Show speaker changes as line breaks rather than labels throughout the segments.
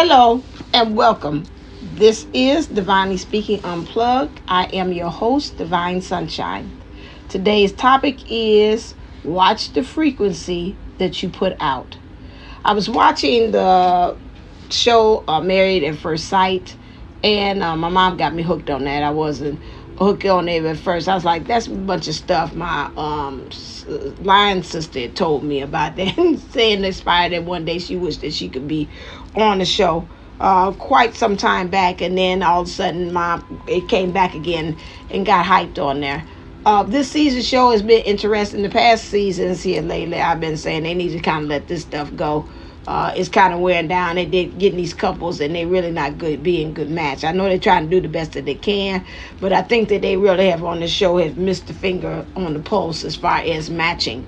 Hello and welcome. This is Divinely Speaking Unplugged. I am your host, Divine Sunshine. Today's topic is watch the frequency that you put out. I was watching the show Married at First Sight, and my mom got me hooked on that. I wasn't hooked on it at first. I was like, that's a bunch of stuff my lion sister had told me about that, saying inspired that one day she wished that she could be on the show quite some time back, and then all of a sudden it came back again and got hyped on there. This season show has been interesting. The past seasons here lately, I've been saying they need to kind of let this stuff go. It's kind of wearing down. They did getting these couples, and they really not good, being good match. I know they're trying to do the best that they can, but I think that they really have on the show have missed the finger on the pulse as far as matching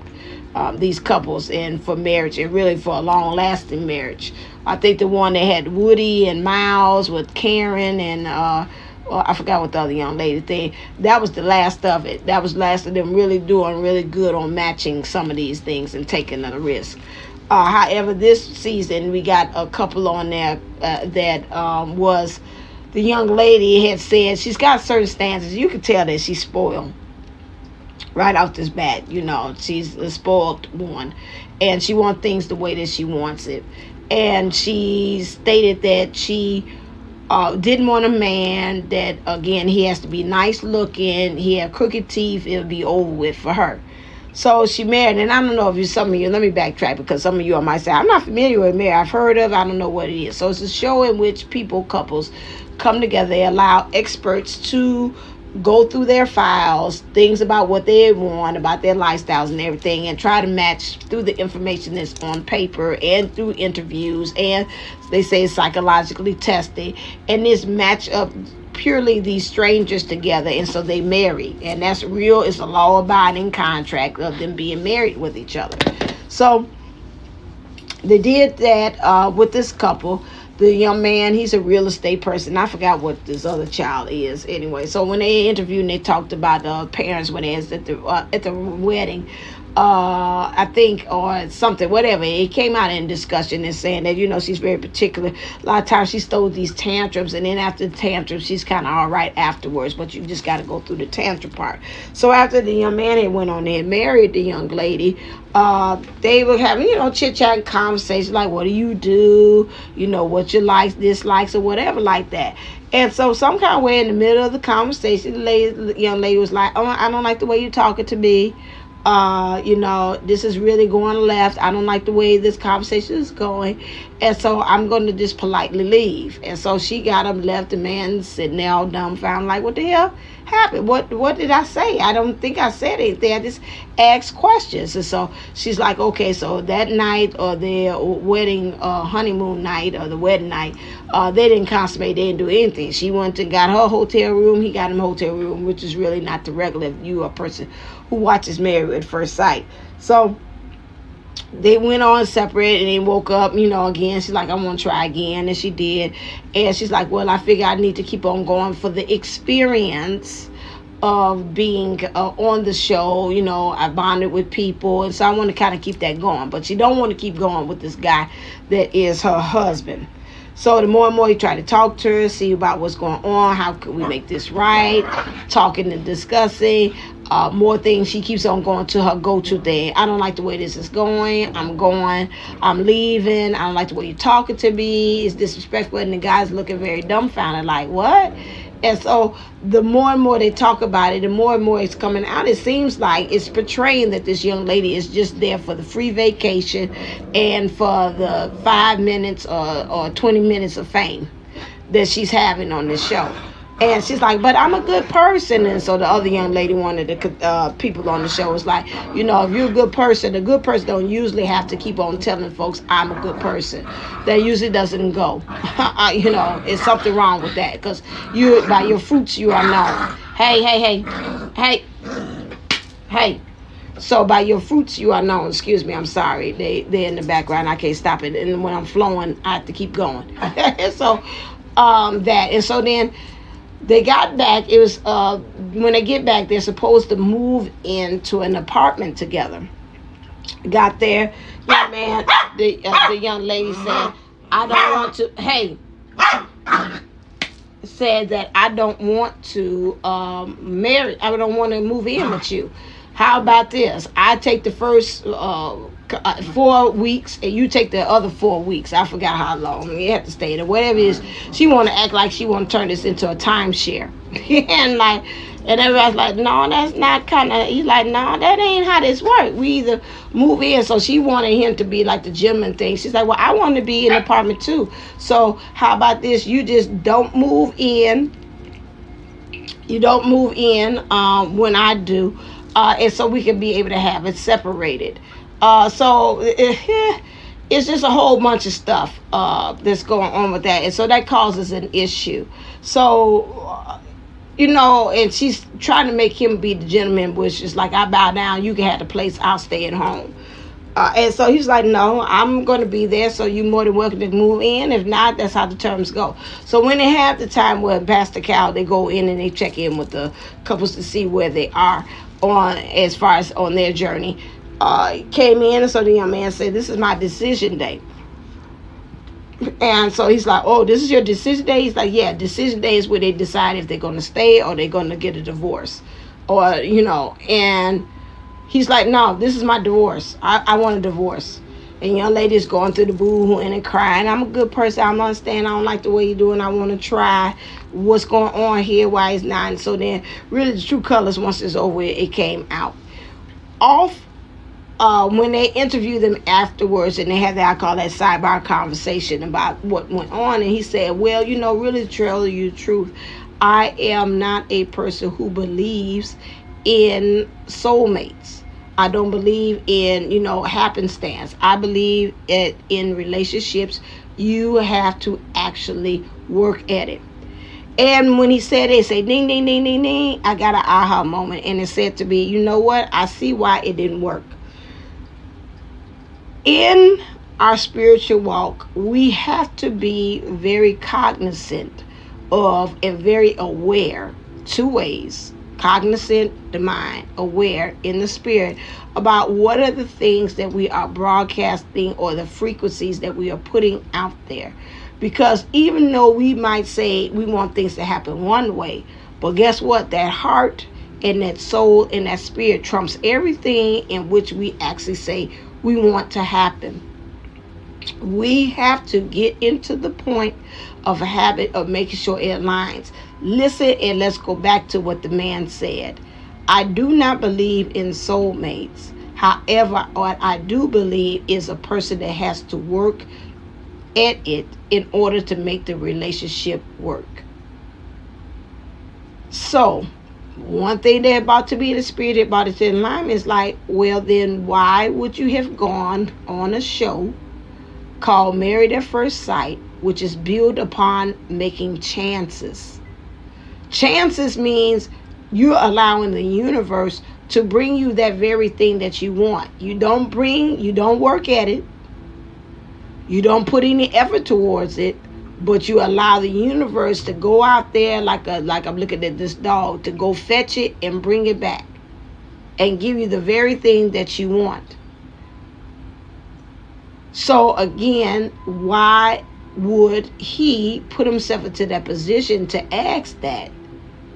these couples and for marriage, and really for a long-lasting marriage. I think the one that had Woody and Miles with Karen and I forgot what the other young lady thing. That was the last of it. That was the last of them really doing really good on matching some of these things and taking a risk. However, this season we got a couple on there that was the young lady had said she's got certain standards. You can tell that she's spoiled right off this bat. You know, she's a spoiled one, and she wants things the way that she wants it. And she stated that she didn't want a man that, again, he has to be nice looking, he had crooked teeth, it'll be over with for her. So she married, and I don't know if some of you, let me backtrack because some of you might say, I'm not familiar with marriage, I've heard of it, I don't know what it is. So it's a show in which couples come together, they allow experts to go through their files, things about what they want, about their lifestyles and everything, and try to match through the information that's on paper and through interviews, and they say psychologically tested, and this match up purely these strangers together, and so they marry, and that's real. It's a law-abiding contract of them being married with each other. So they did that with this couple. The young man, he's a real estate person. I forgot what this other child is. Anyway, so when they interviewed and they talked about the parents when they was at the wedding, I think, or something, whatever, it came out in discussion and saying that, you know, she's very particular. A lot of times she stole these tantrums, and then after the tantrums, she's kind of all right afterwards, but you just got to go through the tantrum part. So after the young man had went on there and married the young lady, they were having, you know, chit-chat conversations like, what do? You know, what your likes, dislikes, or whatever like that. And so some kind of way in the middle of the conversation, the young lady was like, oh, I don't like the way you're talking to me. You know, this is really going left. I don't like the way this conversation is going. And so I'm going to just politely leave. And so she got up, left, the man sitting there all dumbfounded, like, what the hell happened? What did I say? I don't think I said anything. I just asked questions. And so she's like, okay, so that night, or their wedding, honeymoon night, or the wedding night, they didn't consummate, they didn't do anything. She went and got her hotel room, he got him a hotel room, which is really not the regular, if you a person who watches Married at First Sight. So they went on separate, and they woke up, you know, again. She's like, I want to try again, and she did. And she's like, well, I figure I need to keep on going for the experience of being on the show. You know, I bonded with people, and so I want to kind of keep that going. But she don't want to keep going with this guy that is her husband. So the more and more you try to talk to her, see about what's going on, how could we make this right, talking and discussing, more things. She keeps on going to her go-to thing. I don't like the way this is going. I'm leaving. I don't like the way you're talking to me. It's disrespectful. And the guy's looking very dumbfounded, like, what? And so the more and more they talk about it, the more and more it's coming out. It seems like it's portraying that this young lady is just there for the free vacation and for the 5 minutes or 20 minutes of fame that she's having on this show. And she's like, but I'm a good person. And so the other young lady, one of the people on the show, was like, you know, if you're a good person don't usually have to keep on telling folks I'm a good person. That usually doesn't go. You know, it's something wrong with that, because by your fruits you are known. Hey. So by your fruits you are known. Excuse me, I'm sorry. They're in the background. I can't stop it. And when I'm flowing, I have to keep going. So that. And so then they got back. It was when they get back, they're supposed to move into an apartment together. Got there, young man, the young lady said, I don't want to, hey, said that I don't want to marry, I don't want to move in with you. How about this? I take the first 4 weeks and you take the other 4 weeks. I forgot how long. You have to stay there. Whatever it is. She want to act like she want to turn this into a timeshare. and like, and everybody's like, no, that's not kind of, he's like, no, that ain't how this works. We either move in. So she wanted him to be like the gentleman thing. She's like, well, I want to be in an apartment too. So how about this? You just don't move in. You don't move in when I do. And so we can be able to have it separated. It's just a whole bunch of stuff that's going on with that. And so that causes an issue. So, and she's trying to make him be the gentleman, which is like, I bow down, you can have the place, I'll stay at home. And so he's like, no, I'm going to be there, so you're more than welcome to move in. If not, that's how the terms go. So when they have the time where Pastor Cal, they go in and they check in with the couples to see where they are on as far as on their journey. Came in, and so the young man said, this is my decision day. And so he's like, oh, this is your decision day? He's like, yeah, decision day is where they decide if they're going to stay or they're going to get a divorce. Or, and he's like, no, this is my divorce. I want a divorce. And young lady's going through the boo-hooing and crying. I'm a good person. I don't understand. I don't like the way you're doing. I want to try what's going on here, why he's not. And so then, really, the true colors, once it's over, it came out. When they interviewed them afterwards, and they had that, I call that sidebar conversation about what went on. And he said, well, really, to tell you the truth, I am not a person who believes in soulmates. I don't believe in, happenstance. I believe in relationships, you have to actually work at it. And when he said it, say ding, ding, ding, ding, ding, I got an aha moment. And it said to me, you know what? I see why it didn't work. In our spiritual walk, we have to be very cognizant of and very aware, 2 ways. Cognizant, the mind, aware in the spirit about what are the things that we are broadcasting or the frequencies that we are putting out there. Because even though we might say we want things to happen one way, but guess what? That heart and that soul and that spirit trumps everything in which we actually say we want to happen. We have to get into the point of a habit of making sure it aligns. Listen, and let's go back to what the man said. I do not believe in soulmates. However, what I do believe is a person that has to work at it in order to make the relationship work. So, one thing they're about to be in the spirit, about it in alignment is like, well, then why would you have gone on a show called Married at First Sight, which is built upon making chances? Chances means you're allowing the universe to bring you that very thing that you want. You don't work at it. You don't put any effort towards it, but you allow the universe to go out there like I'm looking at this dog, to go fetch it and bring it back and give you the very thing that you want. So again, why would he put himself into that position to ask that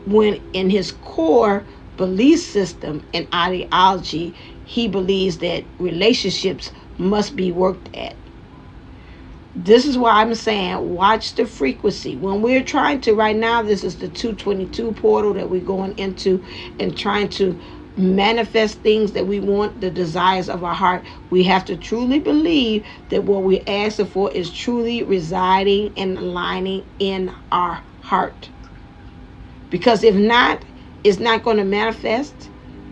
when in his core belief system and ideology, he believes that relationships must be worked at? This is why I'm saying watch the frequency. When we're trying to, right now, this is the 222 portal that we're going into and trying to manifest things that we want, the desires of our heart. We have to truly believe that what we're asking for is truly residing and aligning in our heart. Because if not, it's not going to manifest.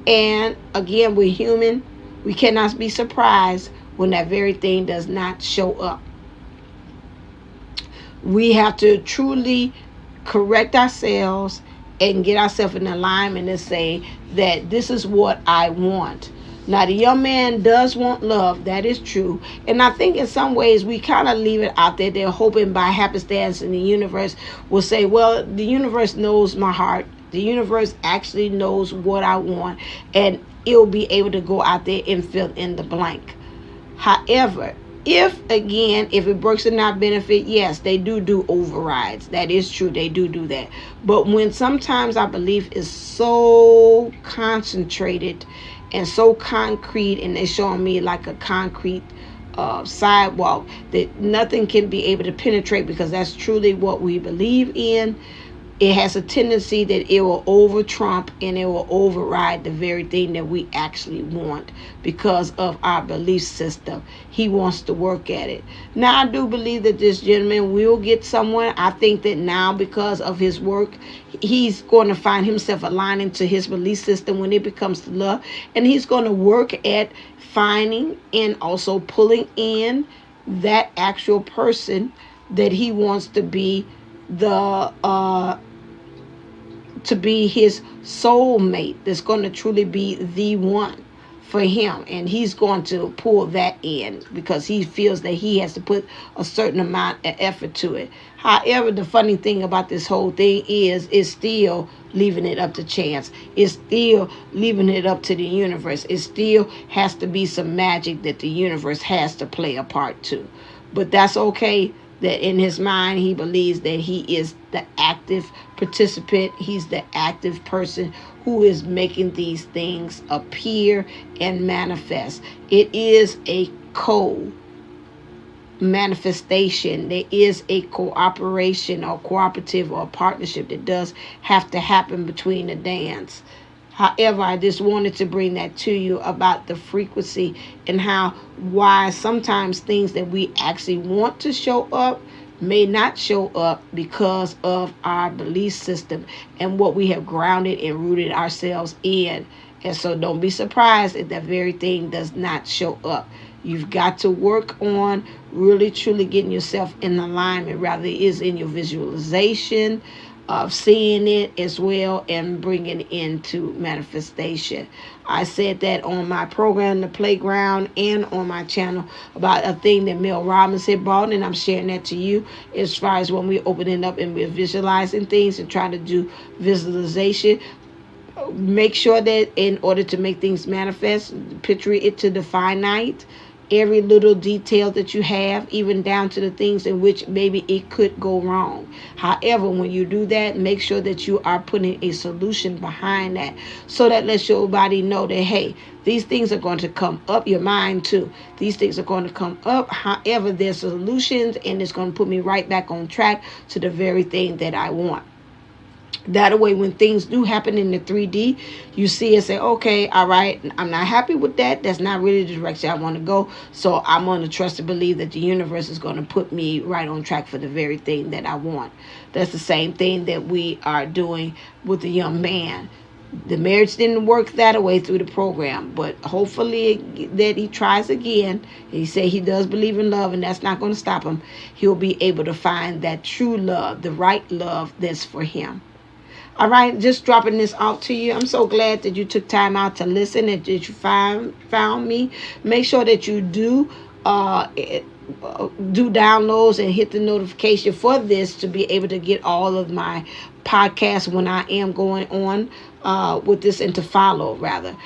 And again, we're human. We cannot be surprised when that very thing does not show up. We have to truly correct ourselves and get ourselves in alignment and say that this is what I want. Now, the young man does want love. That is true. And I think in some ways we kind of leave it out there. They're hoping by happenstance and the universe will say, well, the universe knows my heart. The universe actually knows what I want. And it'll be able to go out there and fill in the blank. However, If it works in our benefit, yes, they do overrides. That is true. They do that. But when sometimes our belief is so concentrated and so concrete, and they're showing me like a concrete sidewalk that nothing can be able to penetrate, because that's truly what we believe in, it has a tendency that it will over trump and it will override the very thing that we actually want because of our belief system. He wants to work at it. Now, I do believe that this gentleman will get someone. I think that now, because of his work, he's going to find himself aligning to his belief system when it becomes to love. And he's going to work at finding and also pulling in that actual person that he wants to be to be his soulmate, that's going to truly be the one for him. And he's going to pull that in because he feels that he has to put a certain amount of effort to it. However, the funny thing about this whole thing is it's still leaving it up to chance. It's still leaving it up to the universe. It still has to be some magic that the universe has to play a part to. But that's okay. That in his mind, he believes that he is the active participant. He's the active person who is making these things appear and manifest. It is a manifestation. There is a cooperation or cooperative or partnership that does have to happen between the dance. However, I just wanted to bring that to you about the frequency and why sometimes things that we actually want to show up may not show up because of our belief system and what we have grounded and rooted ourselves in. And so don't be surprised if that very thing does not show up. You've got to work on really truly getting yourself in alignment, rather it is in your visualization of seeing it as well and bringing it into manifestation. I said that on my program, The Playground, and on my channel about a thing that Mel Robbins had bought, and I'm sharing that to you as far as when we're opening up and we're visualizing things and trying to do visualization. Make sure that in order to make things manifest, picture it to the finite. Every little detail that you have, even down to the things in which maybe it could go wrong. However, when you do that, make sure that you are putting a solution behind that, so that lets your body know that, hey, these things are going to come up, your mind too. These things are going to come up. However, there's solutions, and it's going to put me right back on track to the very thing that I want. That way, when things do happen in the 3D, you see and say, okay, all right, I'm not happy with that. That's not really the direction I want to go. So I'm going to trust and believe that the universe is going to put me right on track for the very thing that I want. That's the same thing that we are doing with the young man. The marriage didn't work that way through the program, but hopefully that he tries again. He said he does believe in love, and that's not going to stop him. He'll be able to find that true love, the right love that's for him. All right, just dropping this out to you. I'm so glad that you took time out to listen and that you found me. Make sure that you do downloads and hit the notification for this to be able to get all of my podcasts when I am going on with this, and to follow rather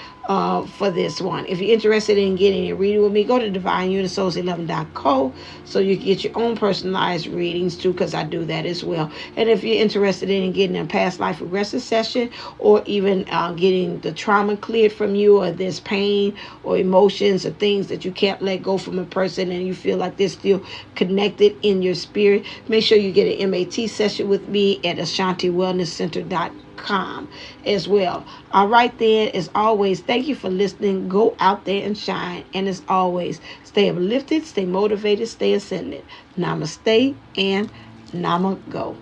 for this one. If you're interested in getting a reading with me, go to divineunisource11.co so you can get your own personalized readings too, because I do that as well. And if you're interested in getting a past life regression session, or even getting the trauma cleared from you, or there's pain or emotions or things that you can't let go from a person and you feel like they're still connected in your spirit, make sure you get an MAT session with me at AshantiWellnessCenter.com as well. All right then, as always, thank you for listening. Go out there and shine. And as always, stay uplifted, stay motivated, stay ascended. Namaste and Namago.